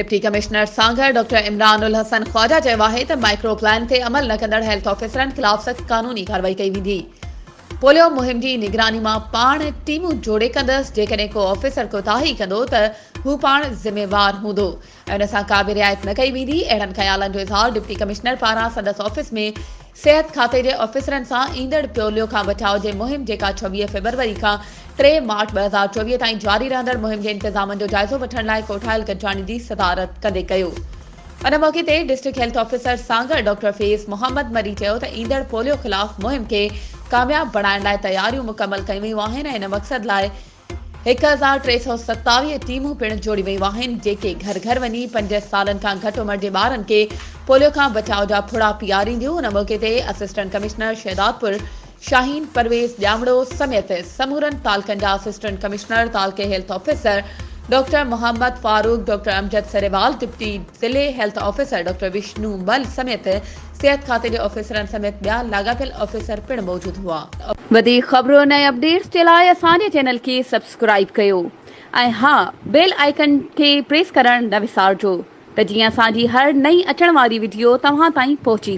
Deputy commissioner सांगर doctor Imran उल हसन ख्वाजा चयो आहे त माइक्रो प्लान ते अमल न कंदड़ हेल्थ ऑफिसरनि खिलाफ़ सख़्त कानूनी कार्रवाई कई वेंदी। पोलियो मुहिम जी निगरानी मां पाण टीमूं जोड़े कंदसि। जेकॾहिं को ऑफिसर कोताही कंदो त हू पाण ज़िम्मेवार हूंदो ऐं उन सां का बि रिआयत न कई वेंदी। अहिड़नि ख़्यालनि जो इज़हार डिप्टी कमिश्नर पारां संदसि ऑफिस में सिहत खाते जे ऑफिसरनि सां ईंदड़ पोलियो खां बचाव जे मुहिम जेका 26 फरवरी खां 3 मार्च 2024 ताईं जारी रहंदड़ मुहिम जे इंतज़ामनि जो जाइज़ो वठण लाइ कोठायल गॾिजाणी जी सदारत कंदे कयो। उन मौक़े ते district health officer Sanghar doctor Faiz Mohammad Mari चयो त ईंदड़ पोलियो ख़िलाफ़ मुहिम खे कामयाब बणाइण लाइ तयारियूं मुकमल कयूं वेयूं आहिनि ऐं इन मक़सद लाइ 1327 टीमूं पिणु जोड़ी वेयूं आहिनि जेके घर घर वञी 5 सालनि खां घटि उमिरि जे ॿारनि खे पोलियो खां बचाव जा फुड़ा पीआरींदियूं। उन मौक़े ते असिस्टेंट कमिश्नर शहदादपुर शाहीन परवेज़ ॼामड़ो समेत समूरनि तालुकनि जा असिस्टेंट कमिश्नर तालुके health officer doctor Mohammad Farooq doctor Amjad Sarewal deputy ज़िले health officer doctor Vishnu Mal समेत सिहत खाते जे ऑफिसरनि समेत ॿिया लाॻापियल ऑफिसर पिणु मौजूद हुआ। वधीक ख़बरुनि ऐं अपडेट्स जे लाइ असांजे चैनल खे सब्सक्राइब कयो ऐं हा बेल आइकन खे प्रेस करणु न विसारिजो त जीअं असांजी हर नई अचण वारी वीडियो तव्हां ताईं पहुची